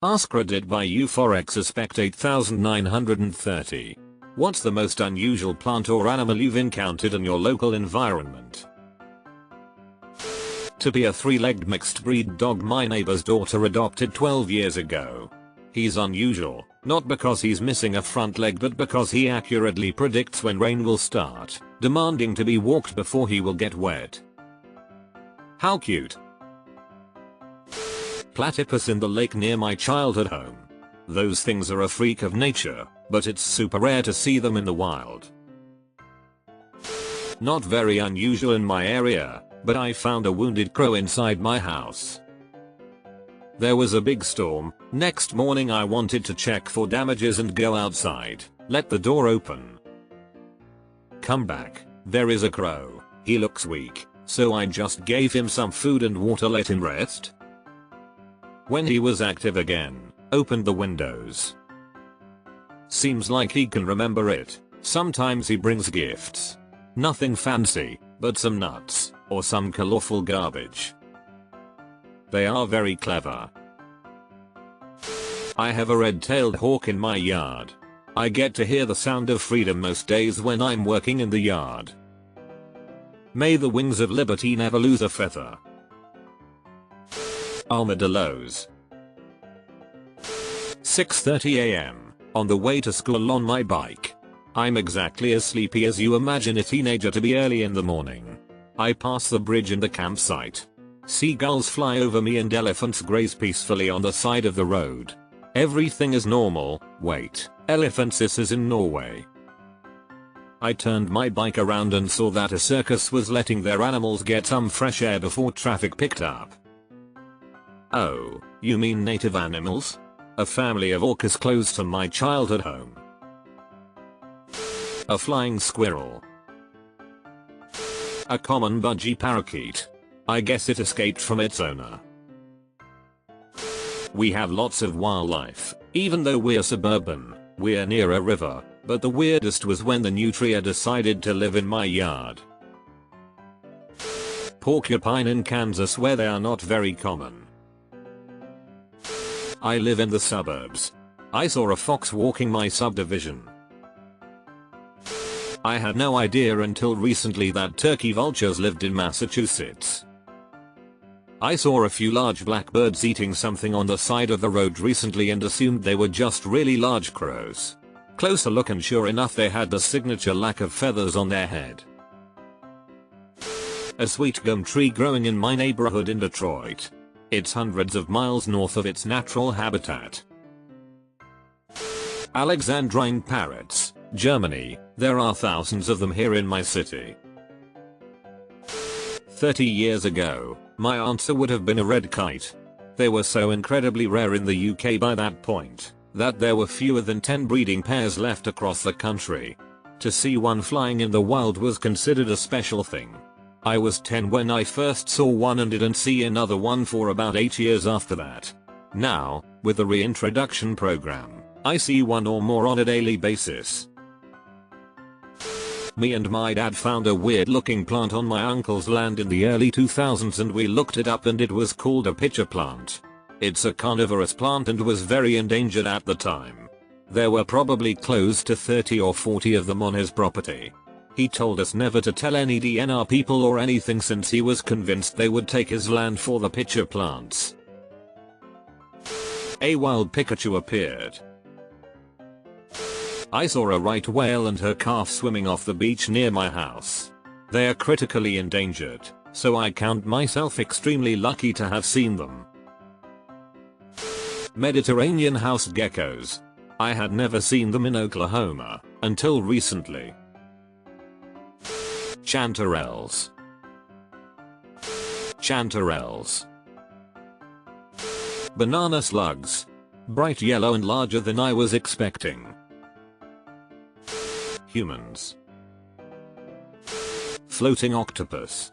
Ask Reddit by U4X suspect 8930. What's the most unusual plant or animal you've encountered in your local environment? To be a three-legged mixed breed dog my neighbor's daughter adopted 12 years ago. He's unusual, not because he's missing a front leg but because he accurately predicts when rain will start, demanding to be walked before he will get wet. How cute. Platypus in the lake near my childhood home. Those things are a freak of nature, but it's super rare to see them in the wild. Not very unusual in my area, but I found a wounded crow inside my house. There was a big storm. Next morning I wanted to check for damages and go outside, let the door open. Come back, there is a crow. He looks weak, so I just gave him some food and water, let him rest. When he was active again, opened the windows. Seems like he can remember it. Sometimes he brings gifts. Nothing fancy, but some nuts, or some colorful garbage. They are very clever. I have a red-tailed hawk in my yard. I get to hear the sound of freedom most days when I'm working in the yard. May the wings of liberty never lose a feather. Armadillos. 6:30 AM, on the way to school on my bike. I'm exactly as sleepy as you imagine a teenager to be early in the morning. I pass the bridge in the campsite. Seagulls fly over me and elephants graze peacefully on the side of the road. Everything is normal. Wait, elephantsis is in Norway. I turned my bike around and saw that a circus was letting their animals get some fresh air before traffic picked up. Oh, you mean native animals? A family of orcas close to my childhood home. A flying squirrel. A common budgie parakeet. I guess it escaped from its owner. We have lots of wildlife, even though we're suburban. We're near a river, but the weirdest was when the nutria decided to live in my yard. Porcupine in Kansas, where they are not very common. I live in the suburbs. I saw a fox walking my subdivision. I had no idea until recently that turkey vultures lived in Massachusetts. I saw a few large blackbirds eating something on the side of the road recently and assumed they were just really large crows. Closer look and sure enough they had the signature lack of feathers on their head. A sweet gum tree growing in my neighborhood in Detroit. It's hundreds of miles north of its natural habitat. Alexandrine parrots, Germany. There are thousands of them here in my city. 30 years ago, my answer would have been a red kite. They were so incredibly rare in the UK by that point, that there were fewer than 10 breeding pairs left across the country. To see one flying in the wild was considered a special thing. I was 10 when I first saw one and didn't see another one for about 8 years after that. Now, with the reintroduction program, I see one or more on a daily basis. Me and my dad found a weird looking plant on my uncle's land in the early 2000s and we looked it up and it was called a pitcher plant. It's a carnivorous plant and was very endangered at the time. There were probably close to 30 or 40 of them on his property. He told us never to tell any DNR people or anything since he was convinced they would take his land for the pitcher plants. A wild Pikachu appeared. I saw a right whale and her calf swimming off the beach near my house. They are critically endangered, so I count myself extremely lucky to have seen them. Mediterranean house geckos. I had never seen them in Oklahoma until recently. Chanterelles. Chanterelles. Banana slugs. Bright yellow and larger than I was expecting. Humans. Floating octopus.